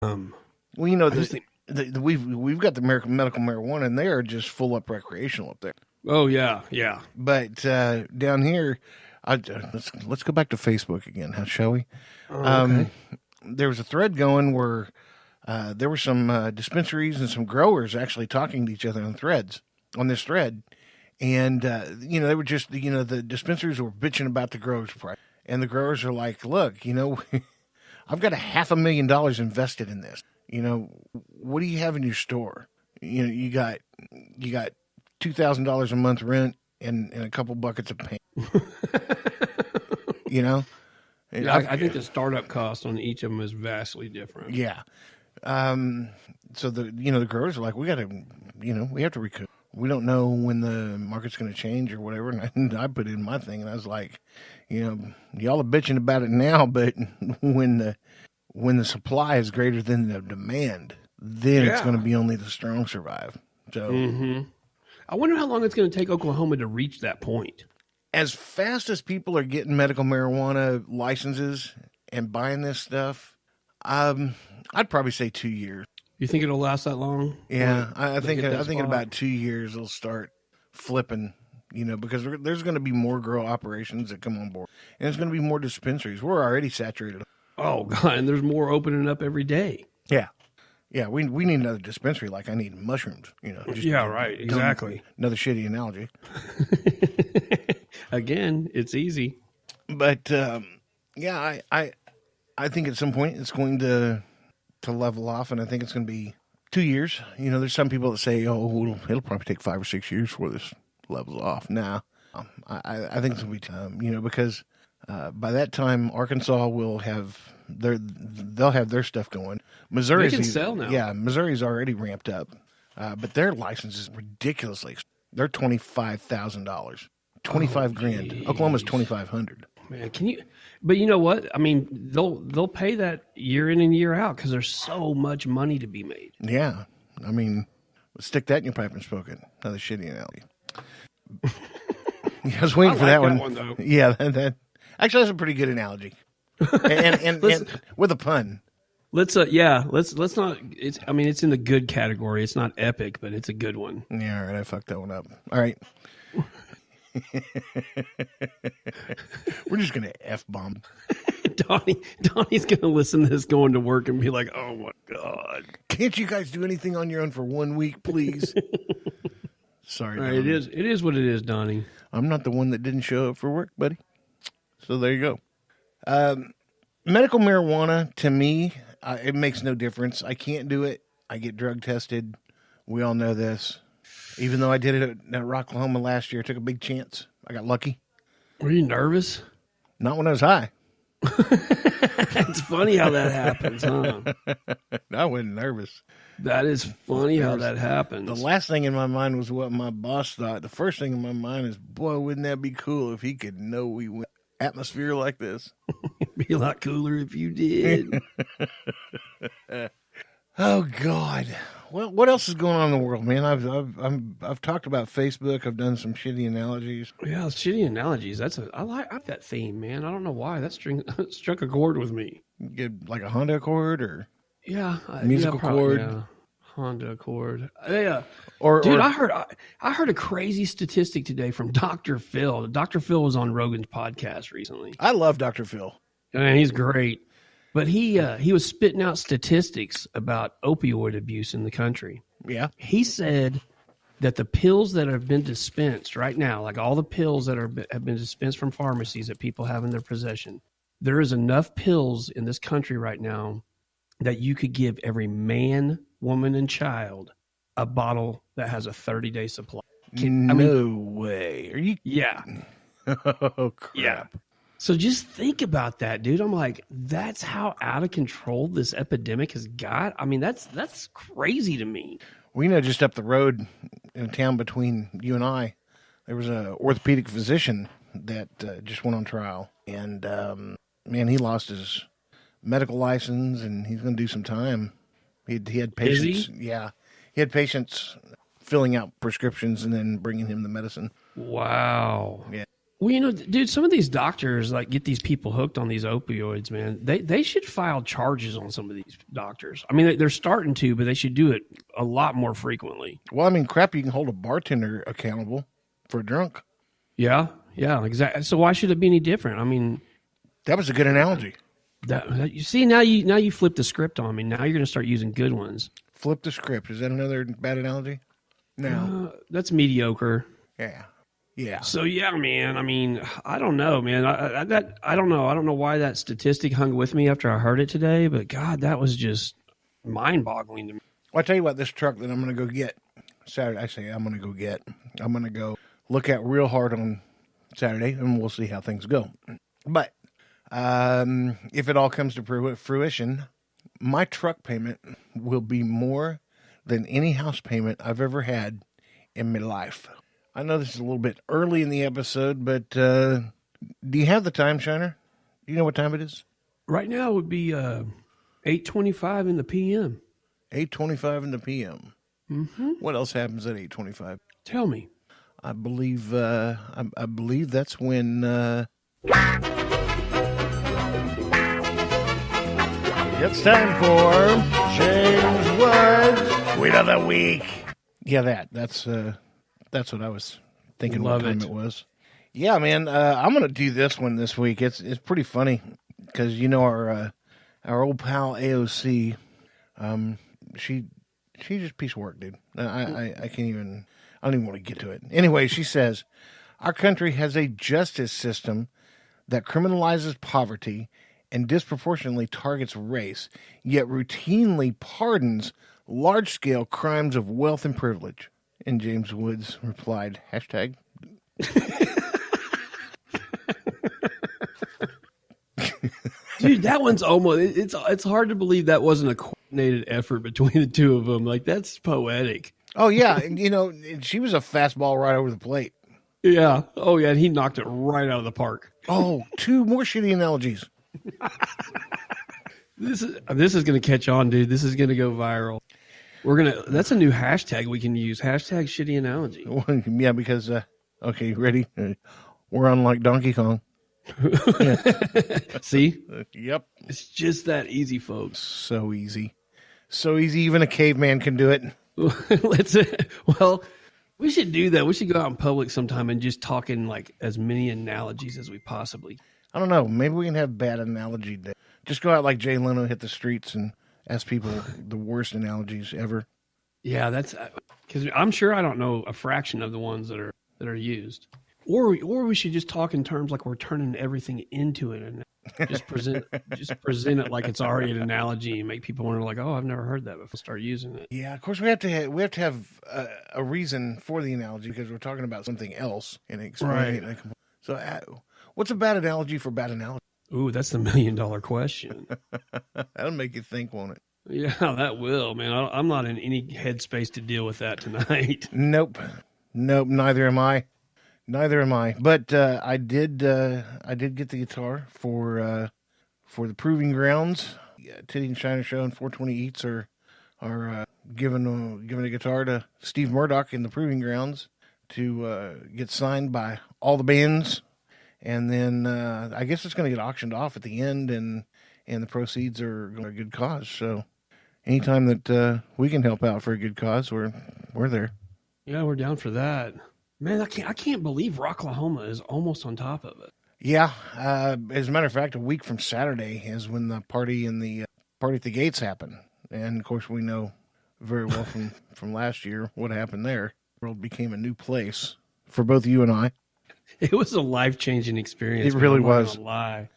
Well, we've got the medical marijuana, and they are just full up recreational up there. Oh yeah, yeah. But down here, let's go back to Facebook again, shall we? Okay. There was a thread going where there were some dispensaries and some growers actually talking to each other on this thread, and they were just the dispensaries were bitching about the growers' price, and the growers are like, look, I've got $500,000 invested in this. What do you have in your store? You got $2,000 a month rent and a couple buckets of paint. Yeah, I think the startup cost on each of them is vastly different. Yeah. So the growers are like, we have to recoup. We don't know when the market's going to change or whatever. And I put in my thing, and I was like, y'all are bitching about it now, but when the supply is greater than the demand, then it's going to be only the strong survive. So, I wonder how long it's going to take Oklahoma to reach that point. As fast as people are getting medical marijuana licenses and buying this stuff, I'd probably say 2 years. You think it'll last that long? Yeah, I think in about 2 years it'll start flipping. Because there's going to be more grow operations that come on board, and there's going to be more dispensaries. We're already saturated. Oh God, and there's more opening up every day. Yeah. Yeah, we need another dispensary like I need mushrooms, Right, exactly. Another shitty analogy. Again, it's easy. But I think at some point it's going to level off, and I think it's going to be 2 years. There's some people that say, oh, it'll probably take 5 or 6 years before this levels off. Nah, I think it's going to be time, because by that time Arkansas will have they'll have their stuff going. Missouri can sell now. Yeah, Missouri's already ramped up, but their license is ridiculously. They're $25,000, $25,000. Oklahoma's $2,500. Man, can you? But you know what? I mean, they'll pay that year in and year out because there's so much money to be made. Yeah, I mean, stick that in your pipe and smoke it. Another shitty analogy. I was waiting for that one though. Yeah, that actually that's a pretty good analogy, and with a pun. Let's not. It's. I mean, it's in the good category. It's not epic, but it's a good one. Yeah, all right. I fucked that one up. All right. We're just gonna F-bomb. Donnie's gonna listen to this going to work and be like, "Oh my God, can't you guys do anything on your own for 1 week, please?" Sorry, right, it is what it is, Donnie. I'm not the one that didn't show up for work, buddy. So there you go. Medical marijuana, to me, it makes no difference. I can't do it. I get drug tested. We all know this. Even though I did it at Rocklahoma last year, I took a big chance. I got lucky. Were you nervous? Not when I was high. It's funny how that happens, huh? I wasn't nervous. That is funny how that happens. The last thing in my mind was what my boss thought. The first thing in my mind is, boy, wouldn't that be cool if he could know we went atmosphere like this? It'd be a lot cooler if you did. Oh God. Well, what else is going on in the world, man? I've talked about Facebook. I've done some shitty analogies. Yeah, shitty analogies. I like that theme, man. I don't know why that struck a chord with me. Get like a Honda Accord or musical chord. Yeah. Honda Accord. Dude, I heard a crazy statistic today from Dr. Phil. Dr. Phil was on Rogan's podcast recently. I love Dr. Phil. Man, he's great. But he was spitting out statistics about opioid abuse in the country. Yeah. He said that the pills that have been dispensed right now, like all the pills that have been dispensed from pharmacies that people have in their possession, there is enough pills in this country right now that you could give every man, woman, and child a bottle that has a 30-day supply. No way. Are you? Yeah. Oh, crap. Yeah. So just think about that, dude. I'm like, that's how out of control this epidemic has got. I mean, that's crazy to me. We know just up the road in a town between you and I, there was an orthopedic physician that just went on trial. And, man, he lost his medical license, and he's going to do some time. He had patients. Yeah. He had patients filling out prescriptions and then bringing him the medicine. Wow. Yeah. Well, you know, dude, some of these doctors like get these people hooked on these opioids, man. They should file charges on some of these doctors. I mean, they're starting to, but they should do it a lot more frequently. Well, I mean, crap, you can hold a bartender accountable for a drunk. Yeah, exactly. So why should it be any different? I mean, that was a good analogy. You see, now you flip the script on me. Now you're going to start using good ones. Flip the script. Is that another bad analogy? No, that's mediocre. Yeah. So yeah, man. I mean, I don't know, man. I don't know. I don't know why that statistic hung with me after I heard it today, but God, that was just mind-boggling to me. Well, I tell you what, this truck that I'm going to go get Saturday. I'm going to go look at real hard on Saturday, and we'll see how things go. But if it all comes to fruition, my truck payment will be more than any house payment I've ever had in my life. I know this is a little bit early in the episode, but do you have the time, Shiner? Do you know what time it is? Right now it would be 8:25 in the p.m. 8:25 in the p.m. Mm-hmm. What else happens at 8:25? Tell me. I believe that's when it's time for James Wood's Tweet of the Week. Yeah, that's what I was thinking. Love what time it. It was. Yeah, man. I'm gonna do this one this week. It's pretty funny because you know our old pal AOC. She's just a piece of work, dude. I can't even. I don't even want to get to it. Anyway, she says our country has a justice system that criminalizes poverty and disproportionately targets race, yet routinely pardons large-scale crimes of wealth and privilege. And James Woods replied, hashtag. Dude, that one's almost, it's hard to believe that wasn't a coordinated effort between the two of them. Like, that's poetic. Oh, yeah. And, you know, she was a fastball right over the plate. Yeah. Oh, yeah. And he knocked it right out of the park. Oh, two more shitty analogies. This is going to catch on, dude. This is going to go viral. That's a new hashtag we can use. Hashtag shitty analogy. Yeah, because, okay, ready? We're on like Donkey Kong. See? Yep. It's just that easy, folks. So easy. So easy, even a caveman can do it. Well, we should do that. We should go out in public sometime and just talk in like as many analogies as we possibly. I don't know. Maybe we can have bad analogy day. Just go out like Jay Leno, hit the streets, and ask people the worst analogies ever. Yeah, that's because I'm sure I don't know a fraction of the ones that are used. Or we should just talk in terms like we're turning everything into it and just present it like it's already an analogy and make people wonder like, oh, I've never heard that before. Start using it. Yeah, of course we have to have a reason for the analogy because we're talking about something else and explaining it. So, what's a bad analogy for bad analogy? Ooh, that's the $1 million question. That'll make you think, won't it? Yeah, that will, man. I'm not in any headspace to deal with that tonight. Nope. Neither am I. But I did get the guitar for the Proving Grounds. Tiddy and Shiner Show and 420 Eats are giving a guitar to Steve Murdoch in the Proving Grounds to get signed by all the bands, and then I guess it's going to get auctioned off at the end, and the proceeds are going to a good cause. So anytime that we can help out for a good cause, we're there. Yeah, we're down for that. Man, I can't believe Rocklahoma is almost on top of it. Yeah, as a matter of fact, a week from Saturday is when the party at the gates happened, and of course we know very well from last year what happened there. The world became a new place for both you and I. It was a life-changing experience. It really was. I'm not gonna lie.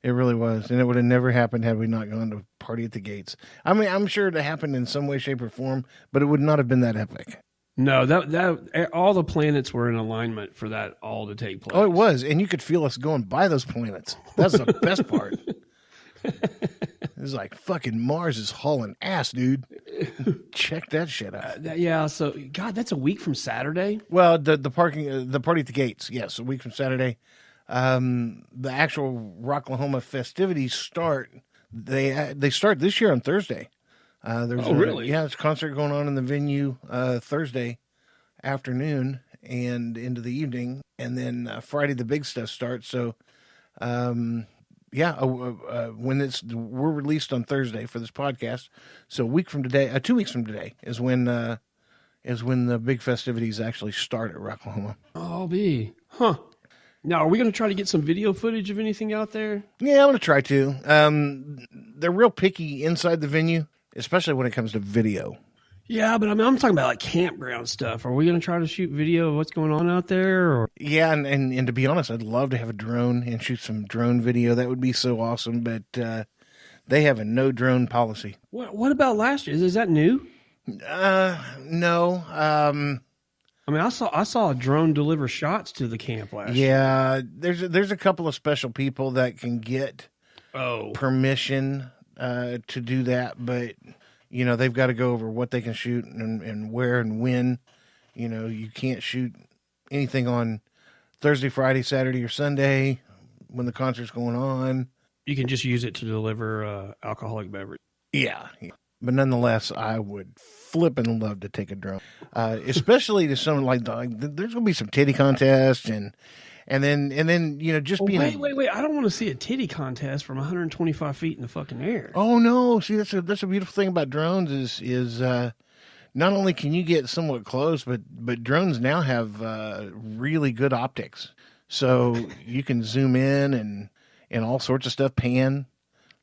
It really was, and it would have never happened had we not gone to party at the gates. I mean, I'm sure it happened in some way, shape, or form, but it would not have been that epic. No, that all the planets were in alignment for that all to take place. Oh, it was, and you could feel us going by those planets. That's the best part. It's like fucking Mars is hauling ass, dude. Check that shit out. Yeah, so God, that's a week from Saturday. Well, the party at the gates, yes, a week from Saturday. The actual Rocklahoma festivities start. They start this year on Thursday. Really? Yeah, there's a concert going on in the venue Thursday afternoon, and into the evening, and then Friday the big stuff starts. So, we're released on Thursday for this podcast. So 2 weeks from today is when the big festivities actually start at Rocklahoma. Oh, Now, are we going to try to get some video footage of anything out there? Yeah, I'm going to try to. They're real picky inside the venue, especially when it comes to video. Yeah, but I'm talking about like campground stuff. Are we going to try to shoot video of what's going on out there? Or? Yeah, and to be honest, I'd love to have a drone and shoot some drone video. That would be so awesome, but they have a no drone policy. What about last year? Is that new? No. I mean, I saw a drone deliver shots to the camp last year. Yeah, there's a couple of special people that can get permission to do that, but they've got to go over what they can shoot and where and when. You can't shoot anything on Thursday, Friday, Saturday, or Sunday when the concert's going on. You can just use it to deliver alcoholic beverage. Yeah. But nonetheless, I would flip and love to take a drone, especially to someone like there's going to be some titty contests and then just being. Wait! I don't want to see a titty contest from 125 feet in the fucking air. Oh no! See, that's a beautiful thing about drones is not only can you get somewhat close, but drones now have really good optics, so you can zoom in and all sorts of stuff, pan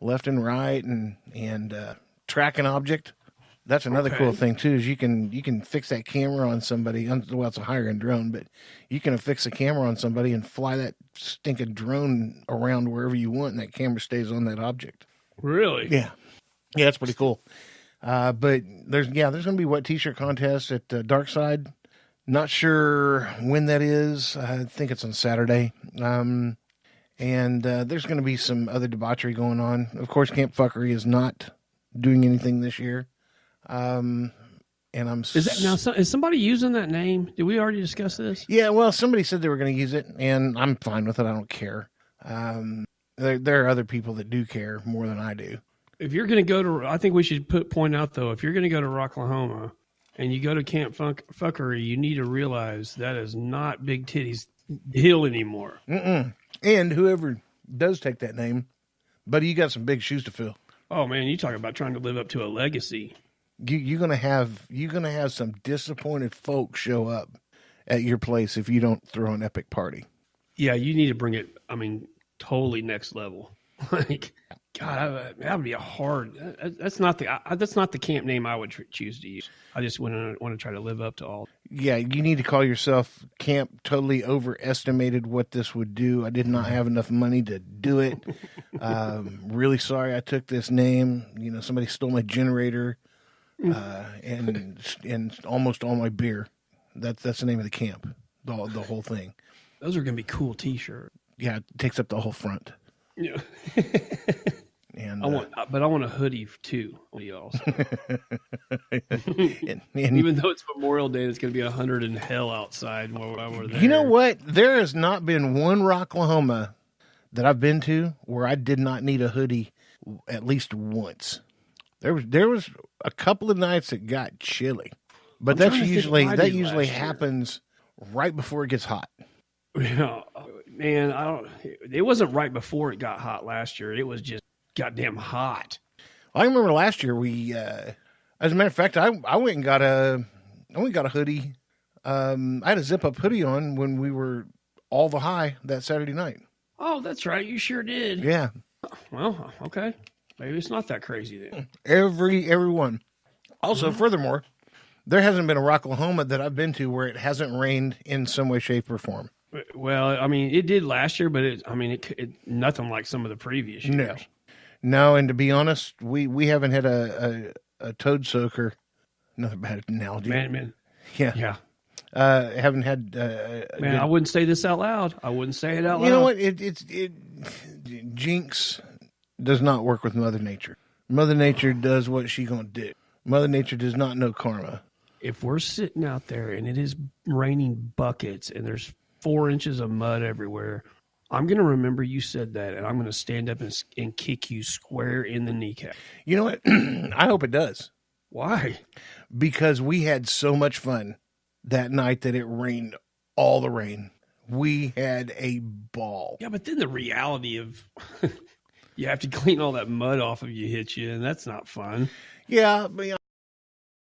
left and right, and track an object. That's another cool thing too. Is you can fix that camera on somebody. Well, it's a higher end drone, but you can fix a camera on somebody and fly that stinking drone around wherever you want, and that camera stays on that object. Really? Yeah, that's pretty cool. But there's going to be wet t-shirt contests at Dark Side. Not sure when that is. I think it's on Saturday. And there's going to be some other debauchery going on. Of course, Camp Fuckery is not doing anything this year. And is somebody using that name? Did we already discuss this? Yeah, well, somebody said they were going to use it, and I'm fine with it. I don't care. There are other people that do care more than I do. If you're going to go to, I think we should point out though, if you're going to go to Rocklahoma and you go to Camp Fuckery, you need to realize that is not Big Titty's hill anymore. Mm-mm. And whoever does take that name, buddy, you got some big shoes to fill. Oh man, you talk about trying to live up to a legacy. You're gonna have some disappointed folks show up at your place if you don't throw an epic party. Yeah, you need to bring it. I mean, totally next level. Like, God, that would be a hard. That's not the camp name I would choose to use. I just want to try to live up to all. Yeah, you need to call yourself Camp Totally Overestimated what this would do. I did not have enough money to do it. Really sorry I took this name. Somebody stole my generator. And almost all my beer. That's the name of the camp. The whole thing. Those are going to be cool T-shirts. Yeah, it takes up the whole front. Yeah. And I want a hoodie too. Also. and even though it's Memorial Day, it's going to be 100 in hell outside while we're there. You know what? There has not been one Rocklahoma that I've been to where I did not need a hoodie at least once. There was a couple of nights that got chilly, but that usually happens right before it gets hot. Yeah, man, it wasn't right before it got hot last year. It was just goddamn hot. I remember last year we, as a matter of fact, I went and got a hoodie. I had a zip up hoodie on when we were all the high that Saturday night. Oh, that's right. You sure did. Yeah. Well, okay. Maybe it's not that crazy then. Everyone. Also, furthermore, there hasn't been a Rocklahoma that I've been to where it hasn't rained in some way, shape, or form. Well, I mean, it did last year, but it nothing like some of the previous years. No, and to be honest, we haven't had a toad soaker. Another bad analogy. Man. Yeah. Haven't had. Man, I wouldn't say this out loud. I wouldn't say it out loud. You know what? It jinx does not work with Mother Nature. Mother Nature does what she gonna do. Mother Nature does not know karma. If we're sitting out there and it is raining buckets and there's 4 inches of mud everywhere, I'm going to remember you said that, and I'm going to stand up and kick you square in the kneecap. You know what? I hope it does. Why? Because we had so much fun that night that it rained all the rain. We had a ball. Yeah, but then the reality of you have to clean all that mud off of you hits you, and that's not fun. Yeah, but